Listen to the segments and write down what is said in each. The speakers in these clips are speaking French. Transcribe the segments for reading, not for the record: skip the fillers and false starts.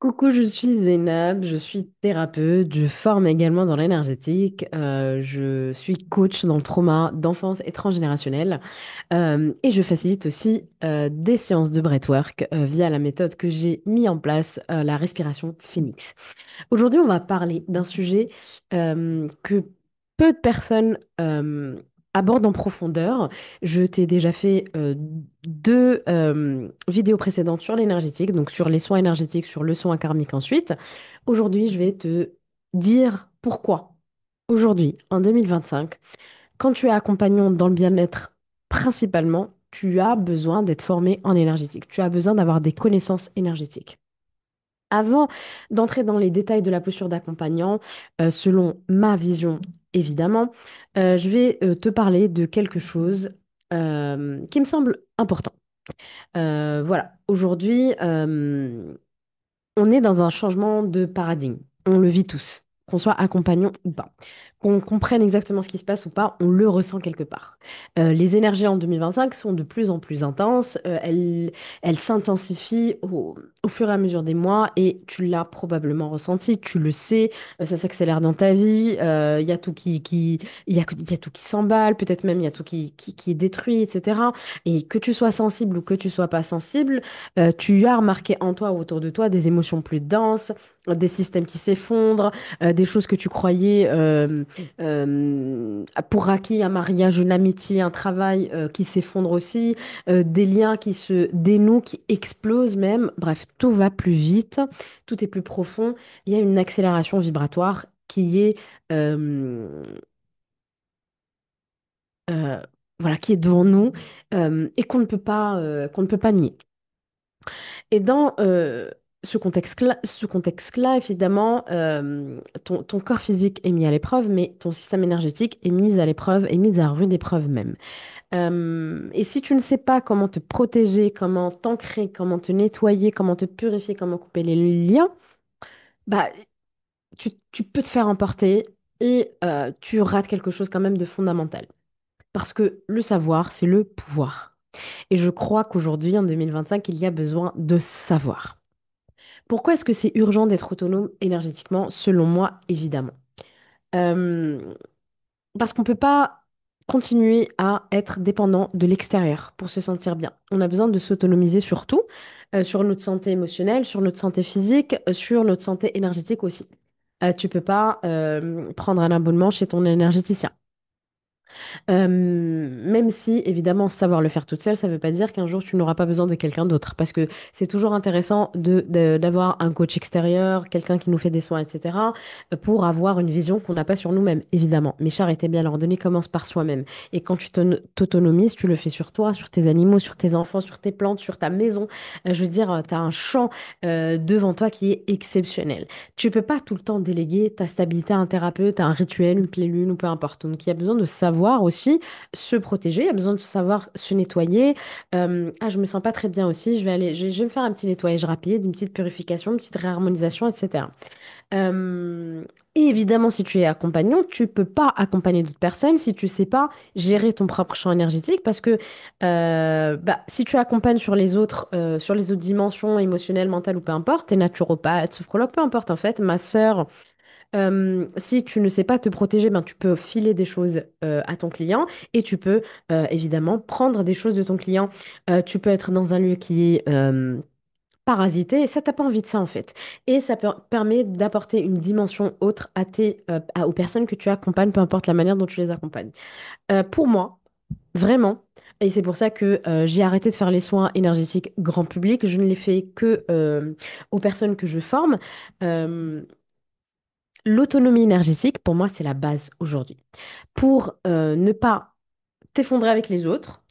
Coucou, je suis Zainab, je suis thérapeute, je forme également dans l'énergétique, je suis coach dans le trauma d'enfance et transgénérationnel et je facilite aussi des séances de breathwork via la méthode que j'ai mis en place, la respiration Phoenix. Aujourd'hui, on va parler d'un sujet que peu de personnes abordent en profondeur. Je t'ai déjà fait deux vidéos précédentes sur l'énergétique, donc sur les soins énergétiques, sur le soin karmique ensuite. Aujourd'hui, je vais te dire pourquoi. Aujourd'hui, en 2025, quand tu es accompagnant dans le bien-être principalement, tu as besoin d'être formé en énergétique. Tu as besoin d'avoir des connaissances énergétiques. Avant d'entrer dans les détails de la posture d'accompagnant, selon ma vision, évidemment, je vais te parler de quelque chose qui me semble important. Voilà, aujourd'hui, on est dans un changement de paradigme. On le vit tous, qu'on soit accompagnant ou pas. Qu'on comprenne exactement ce qui se passe ou pas, on le ressent quelque part. Les énergies en 2025 sont de plus en plus intenses, elles s'intensifient au fur et à mesure des mois et tu l'as probablement ressenti, tu le sais, ça s'accélère dans ta vie, il y a tout il y a tout qui s'emballe, peut-être même il y a tout qui est détruit, etc. Et que tu sois sensible ou que tu sois pas sensible, tu as remarqué en toi ou autour de toi des émotions plus denses, des systèmes qui s'effondrent, des choses que tu croyais pour acquis, un mariage, une amitié, un travail qui s'effondre aussi, des liens qui se dénouent, qui explosent même. Bref, tout va plus vite, tout est plus profond. Il y a une accélération vibratoire qui est, euh, euh, voilà, qui est devant nous et qu'on ne peut pas nier. Et dans ce contexte-là, évidemment, ton corps physique est mis à l'épreuve, mais ton système énergétique est mis à l'épreuve, est mis à rude épreuve même. Et si tu ne sais pas comment te protéger, comment t'ancrer, comment te nettoyer, comment te purifier, comment couper les liens, bah, tu peux te faire emporter et tu rates quelque chose quand même de fondamental. Parce que le savoir, c'est le pouvoir. Et je crois qu'aujourd'hui, en 2025, il y a besoin de savoir. Pourquoi est-ce que c'est urgent d'être autonome énergétiquement? Selon moi, évidemment. Euh, Parce qu'on ne peut pas continuer à être dépendant de l'extérieur pour se sentir bien. On a besoin de s'autonomiser sur tout, sur notre santé émotionnelle, sur notre santé physique, sur notre santé énergétique aussi. Tu peux pas prendre un abonnement chez ton énergéticien. Même si, évidemment, savoir le faire toute seule, ça ne veut pas dire qu'un jour tu n'auras pas besoin de quelqu'un d'autre. Parce que c'est toujours intéressant d'avoir un coach extérieur, quelqu'un qui nous fait des soins, etc., pour avoir une vision qu'on n'a pas sur nous-mêmes, évidemment. Mais charité bien ordonnée commence par soi-même. Et quand t'autonomises, tu le fais sur toi, sur tes animaux, sur tes enfants, sur tes plantes, sur ta maison. Je veux dire, tu as un champ devant toi qui est exceptionnel. Tu peux pas tout le temps déléguer ta stabilité à un thérapeute, à un rituel, une pleine lune ou peu importe. Donc il y a besoin de savoir aussi se protéger, il y a besoin de savoir se nettoyer. Ah, je me sens pas très bien aussi, je vais me faire un petit nettoyage rapide, une petite purification, une petite réharmonisation, etc. Euh, et évidemment, si tu es accompagnant, tu peux pas accompagner d'autres personnes si tu sais pas gérer ton propre champ énergétique parce que bah, si tu accompagnes sur les autres dimensions émotionnelles, mentales ou peu importe, t'es naturopathe, sophrologue, peu importe en fait, ma sœur, si tu ne sais pas te protéger, ben, tu peux filer des choses à ton client et tu peux évidemment prendre des choses de ton client. Tu peux être dans un lieu qui est parasité et ça, t'as pas envie de ça en fait. Et ça permet d'apporter une dimension autre aux personnes que tu accompagnes, peu importe la manière dont tu les accompagnes. Pour moi, vraiment, et c'est pour ça que j'ai arrêté de faire les soins énergétiques grand public, je ne les fais que aux personnes que je forme. Euh, L'autonomie énergétique, pour moi, c'est la base aujourd'hui. Pour ne pas t'effondrer avec les autres,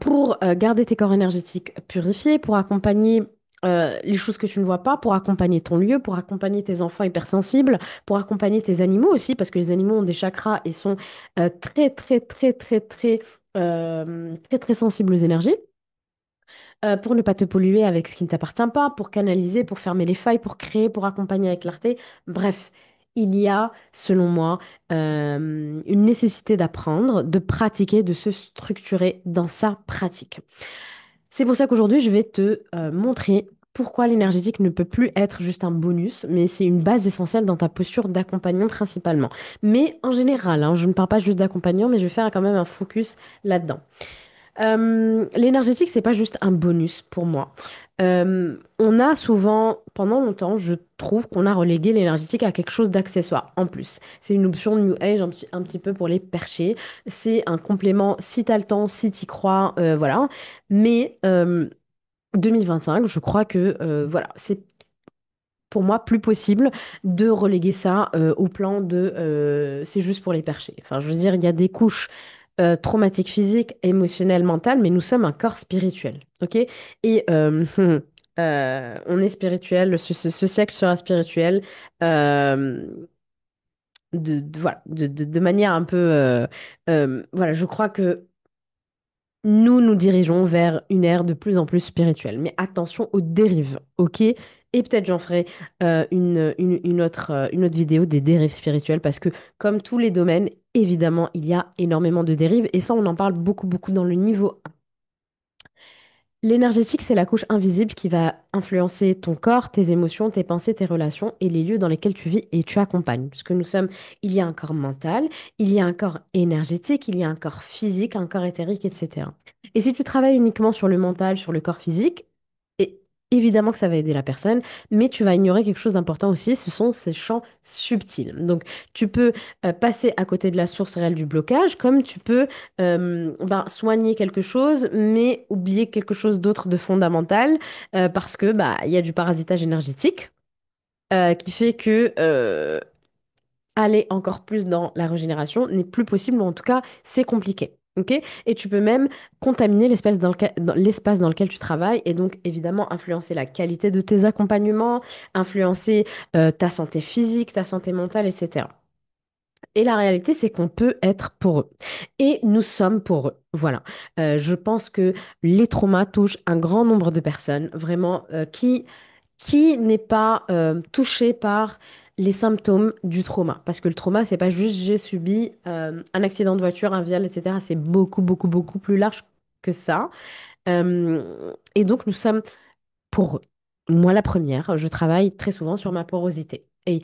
pour garder tes corps énergétiques purifiés, pour accompagner les choses que tu ne vois pas, pour accompagner ton lieu, pour accompagner tes enfants hypersensibles, pour accompagner tes animaux aussi, parce que les animaux ont des chakras et sont très, très, très, très, très, très, très sensibles aux énergies pour ne pas te polluer avec ce qui ne t'appartient pas, pour canaliser, pour fermer les failles, pour créer, pour accompagner avec clarté. Bref, il y a, selon moi, une nécessité d'apprendre, de pratiquer, de se structurer dans sa pratique. C'est pour ça qu'aujourd'hui, je vais te montrer. pourquoi l'énergétique ne peut plus être juste un bonus, mais c'est une base essentielle dans ta posture d'accompagnant principalement. Mais en général, hein, je ne parle pas juste d'accompagnant, mais je vais faire quand même un focus là-dedans. L'énergétique, c'est pas juste un bonus pour moi. On a souvent, pendant longtemps, je trouve qu'on a relégué l'énergétique à quelque chose d'accessoire en plus. C'est une option New Age un petit peu pour les perchés. C'est un complément si t'as le temps, si t'y crois, voilà. Mais 2025, je crois que voilà, c'est pour moi plus possible de reléguer ça au plan de c'est juste pour les perchés. Enfin, je veux dire, il y a des couches traumatiques physiques, émotionnelles, mentales, mais nous sommes un corps spirituel, ok? Et on est spirituel, ce siècle sera spirituel euh, voilà, de manière un peu... voilà, je crois que nous nous dirigeons vers une ère de plus en plus spirituelle. Mais attention aux dérives, ok? Et peut-être j'en ferai une autre vidéo des dérives spirituelles parce que comme tous les domaines, évidemment, il y a énormément de dérives et ça, on en parle beaucoup, beaucoup dans le niveau. L'énergétique, c'est la couche invisible qui va influencer ton corps, tes émotions, tes pensées, tes relations et les lieux dans lesquels tu vis et tu accompagnes. Parce que nous sommes, il y a un corps mental, il y a un corps énergétique, il y a un corps physique, un corps éthérique, etc. Et si tu travailles uniquement sur le mental, sur le corps physique, et évidemment que ça va aider la personne, mais tu vas ignorer quelque chose d'important aussi, ce sont ces champs subtils. Donc, tu peux passer à côté de la source réelle du blocage, comme tu peux ben, soigner quelque chose, mais oublier quelque chose d'autre de fondamental, parce que bah, il y a du parasitage énergétique qui fait que aller encore plus dans la régénération n'est plus possible, ou en tout cas, c'est compliqué. Ok. Et tu peux même contaminer l'espace dans lequel tu travailles et donc évidemment influencer la qualité de tes accompagnements, influencer ta santé physique, ta santé mentale, etc. Et la réalité, c'est qu'on peut être pour eux. Et nous sommes pour eux. Voilà. Je pense que les traumas touchent un grand nombre de personnes, vraiment, qui n'est pas touché par les symptômes du trauma. Parce que le trauma, c'est pas juste j'ai subi un accident de voiture, un viol, etc. C'est beaucoup, beaucoup, beaucoup plus large que ça. Et donc, nous sommes pour eux. Moi, la première, je travaille très souvent sur ma porosité. Et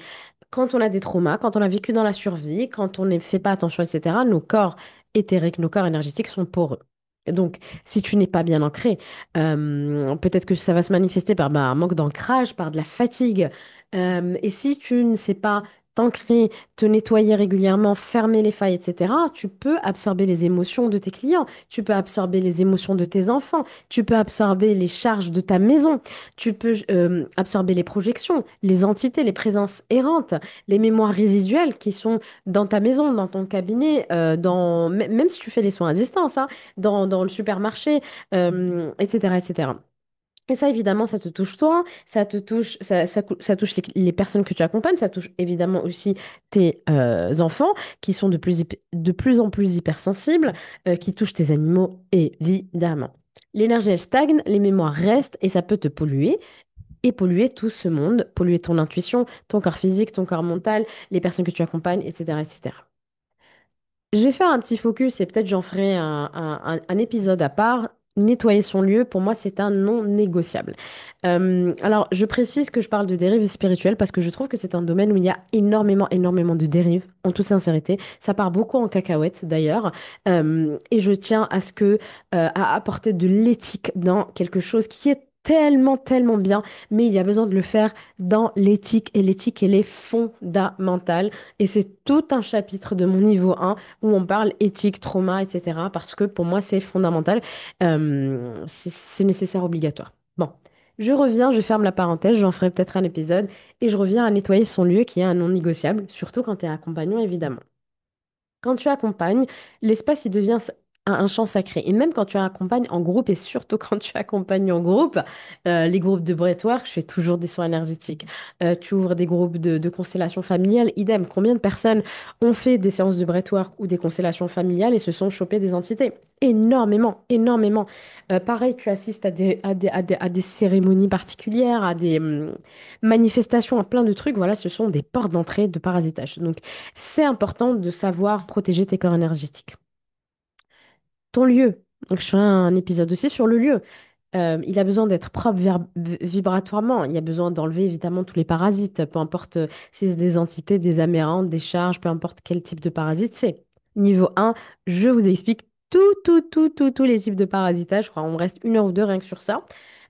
quand on a des traumas, quand on a vécu dans la survie, quand on ne fait pas attention, etc., nos corps éthériques, nos corps énergétiques sont poreux. Et donc, si tu n'es pas bien ancré, peut-être que ça va se manifester par bah, un manque d'ancrage, par de la fatigue. Et si tu ne sais pas t'ancrer, te nettoyer régulièrement, fermer les failles, etc., tu peux absorber les émotions de tes clients, tu peux absorber les émotions de tes enfants, tu peux absorber les charges de ta maison, tu peux absorber les projections, les entités, les présences errantes, les mémoires résiduelles qui sont dans ta maison, dans ton cabinet, même si tu fais les soins à distance, hein, dans le supermarché, etc., etc. Et ça, évidemment, ça te touche toi, ça te touche, ça touche les personnes que tu accompagnes, ça touche évidemment aussi tes enfants qui sont de plus en plus hypersensibles, qui touchent tes animaux, évidemment. L'énergie, elle stagne, les mémoires restent et ça peut te polluer et polluer tout ce monde, polluer ton intuition, ton corps physique, ton corps mental, les personnes que tu accompagnes, etc., etc. Je vais faire un petit focus et peut-être j'en ferai un épisode à part. Nettoyer son lieu, pour moi, c'est un non négociable. Alors, je précise que je parle de dérives spirituelles parce que je trouve que c'est un domaine où il y a énormément, énormément de dérives, en toute sincérité. Ça part beaucoup en cacahuète, d'ailleurs. Et je tiens à ce que, à apporter de l'éthique dans quelque chose qui est tellement, tellement bien, mais il y a besoin de le faire dans l'éthique. Et l'éthique, elle est fondamentale. Et c'est tout un chapitre de mon niveau 1 où on parle éthique, trauma, etc. Parce que pour moi, c'est fondamental. C'est nécessaire, obligatoire. Bon, je reviens, je ferme la parenthèse, j'en ferai peut-être un épisode et je reviens à nettoyer son lieu qui est un non négociable, surtout quand tu es accompagnant, évidemment. Quand tu accompagnes, l'espace, il devient un champ sacré. Et même quand tu accompagnes en groupe, et surtout quand tu accompagnes en groupe, les groupes de breathwork, je fais toujours des soins énergétiques. Tu ouvres des groupes de constellations familiales, idem. Combien de personnes ont fait des séances de breathwork ou des constellations familiales et se sont chopées des entités? Énormément, énormément. Pareil, tu assistes à des cérémonies particulières, à des manifestations, à plein de trucs. Voilà, ce sont des portes d'entrée de parasitage. Donc, c'est important de savoir protéger tes corps énergétiques. Ton lieu. Donc, je ferai un épisode aussi sur le lieu. Il a besoin d'être propre vibratoirement. Il y a besoin d'enlever évidemment tous les parasites, peu importe si c'est des entités, des amérantes, des charges, peu importe quel type de parasite c'est. Niveau 1, je vous explique tous les types de parasitage. Je crois on reste 1 heure ou 2 rien que sur ça.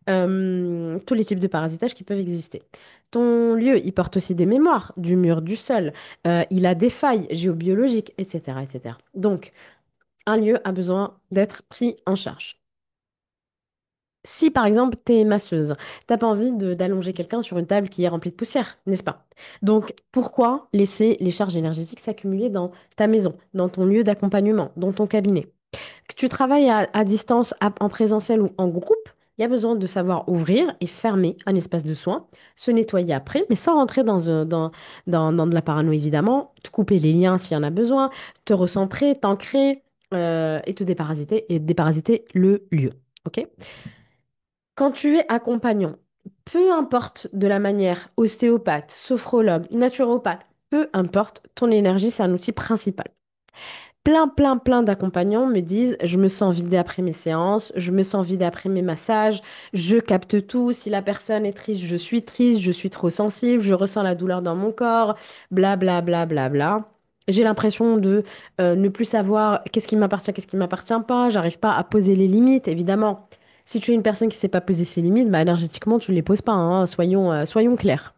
Tous les types de parasitage qui peuvent exister. Ton lieu, il porte aussi des mémoires, du mur, du sol. Il a des failles géobiologiques, etc., etc. Donc, un lieu a besoin d'être pris en charge. Si par exemple t'es masseuse, t'as pas envie d'allonger quelqu'un sur une table qui est remplie de poussière, n'est-ce pas? Donc pourquoi laisser les charges énergétiques s'accumuler dans ta maison, dans ton lieu d'accompagnement, dans ton cabinet? Que tu travailles à distance, en présentiel ou en groupe, il y a besoin de savoir ouvrir et fermer un espace de soins, se nettoyer après, mais sans rentrer dans de la parano évidemment, te couper les liens s'il y en a besoin, te recentrer, t'ancrer et te déparasiter et déparasiter le lieu. Ok? Quand tu es accompagnant, peu importe de la manière, ostéopathe, sophrologue, naturopathe, peu importe, ton énergie, c'est un outil principal. Plein d'accompagnants me disent, je me sens vidée après mes séances, je me sens vidée après mes massages, je capte tout, si la personne est triste, je suis trop sensible, je ressens la douleur dans mon corps, bla bla bla bla bla. J'ai l'impression de ne plus savoir qu'est-ce qui m'appartient pas, j'arrive pas à poser les limites, évidemment. Si tu es une personne qui sait pas poser ses limites, bah, énergétiquement, tu ne les poses pas, hein, soyons clairs.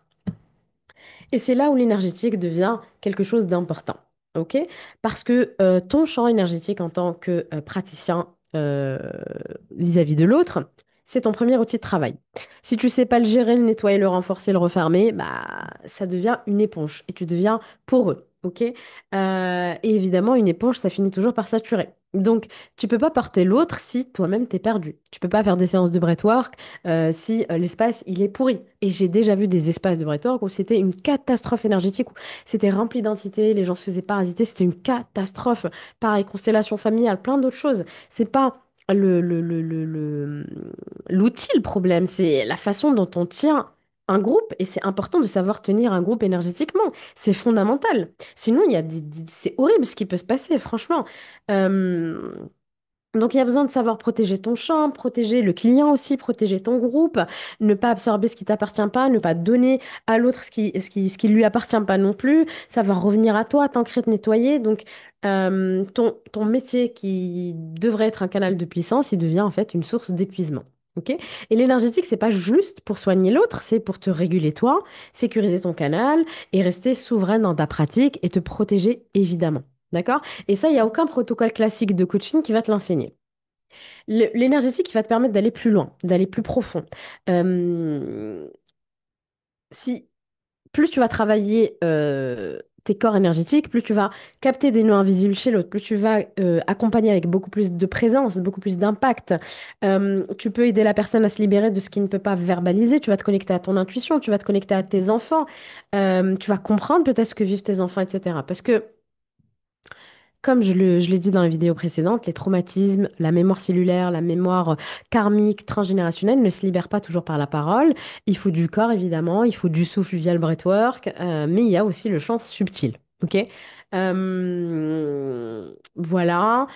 Et c'est là où l'énergétique devient quelque chose d'important. OK? Parce que ton champ énergétique en tant que praticien vis-à-vis de l'autre, c'est ton premier outil de travail. Si tu sais pas le gérer, le nettoyer, le renforcer, le refermer, bah, ça devient une éponge et tu deviens poreux. OK? Et évidemment, une éponge, ça finit toujours par saturer. Donc, tu peux pas porter l'autre si toi-même t'es perdu. Tu peux pas faire des séances de breathwork si l'espace il est pourri. Et j'ai déjà vu des espaces de breathwork où c'était une catastrophe énergétique, où c'était rempli d'entités, les gens se faisaient parasiter, c'était une catastrophe. Pareil, constellation familiale, plein d'autres choses. C'est pas l'outil le problème, c'est la façon dont on tient un groupe. Et c'est important de savoir tenir un groupe énergétiquement. C'est fondamental. Sinon, il y a c'est horrible ce qui peut se passer, franchement. Euh, donc, il y a besoin de savoir protéger ton champ, protéger le client aussi, protéger ton groupe, ne pas absorber ce qui t'appartient pas, ne pas donner à l'autre ce qui lui appartient pas non plus, savoir revenir à toi, t'ancrer, te nettoyer. Donc, ton métier qui devrait être un canal de puissance, il devient en fait une source d'épuisement. Ok. Et l'énergétique, c'est pas juste pour soigner l'autre, c'est pour te réguler toi, sécuriser ton canal et rester souveraine dans ta pratique et te protéger évidemment. D'accord? Et ça, il n'y a aucun protocole classique de coaching qui va te l'enseigner. L'énergétique, il va te permettre d'aller plus loin, d'aller plus profond. Euh, si plus tu vas travailler tes corps énergétiques, plus tu vas capter des nœuds invisibles chez l'autre, plus tu vas accompagner avec beaucoup plus de présence, beaucoup plus d'impact. Tu peux aider la personne à se libérer de ce qui ne peut pas verbaliser. Tu vas te connecter à ton intuition, tu vas te connecter à tes enfants. Tu vas comprendre peut-être ce que vivent tes enfants, etc. Parce que comme je l'ai dit dans la vidéo précédente, les traumatismes, la mémoire cellulaire, la mémoire karmique, transgénérationnelle ne se libèrent pas toujours par la parole. Il faut du corps, évidemment, il faut du souffle via le breathwork, mais il y a aussi le chant subtil. Ok. Voilà.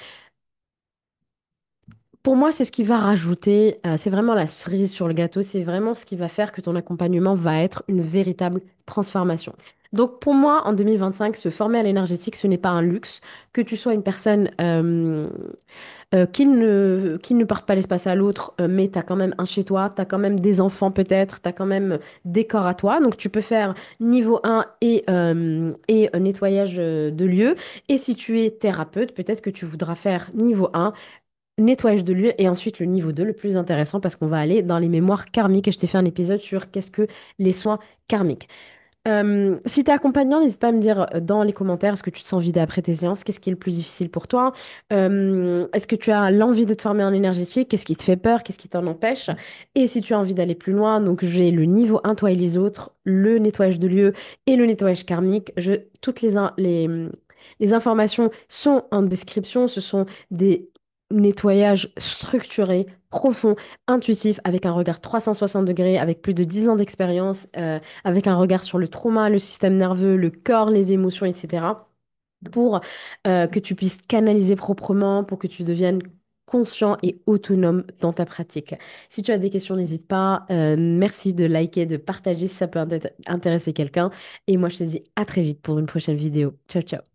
Pour moi, c'est ce qui va rajouter, c'est vraiment la cerise sur le gâteau, c'est vraiment ce qui va faire que ton accompagnement va être une véritable transformation. Donc pour moi, en 2025, se former à l'énergétique, ce n'est pas un luxe. Que tu sois une personne qui ne porte pas l'espace à l'autre, mais tu as quand même un chez toi, tu as quand même des enfants peut-être, tu as quand même des corps à toi. Donc tu peux faire niveau 1 et nettoyage de lieu. Et si tu es thérapeute, peut-être que tu voudras faire niveau 1 nettoyage de lieu et ensuite le niveau 2 le plus intéressant, parce qu'on va aller dans les mémoires karmiques et je t'ai fait un épisode sur qu'est-ce que les soins karmiques. Si t'es accompagnant, n'hésite pas à me dire dans les commentaires, est-ce que tu te sens vidé après tes séances? Qu'est-ce qui est le plus difficile pour toi? Est-ce que tu as l'envie de te former en énergétique? Qu'est-ce qui te fait peur? Qu'est-ce qui t'en empêche? Et si tu as envie d'aller plus loin, donc j'ai le niveau 1, toi et les autres, le nettoyage de lieu et le nettoyage karmique. Toutes les informations sont en description. Ce sont des nettoyages structurés, profonds, intuitifs, avec un regard 360 degrés, avec plus de 10 ans d'expérience. Avec un regard sur le trauma, le système nerveux, le corps, les émotions, etc. Pour que tu puisses canaliser proprement, pour que tu deviennes conscient et autonome dans ta pratique. Si tu as des questions, n'hésite pas. Merci de liker, de partager si ça peut intéresser quelqu'un. Et moi, je te dis à très vite pour une prochaine vidéo. Ciao, ciao.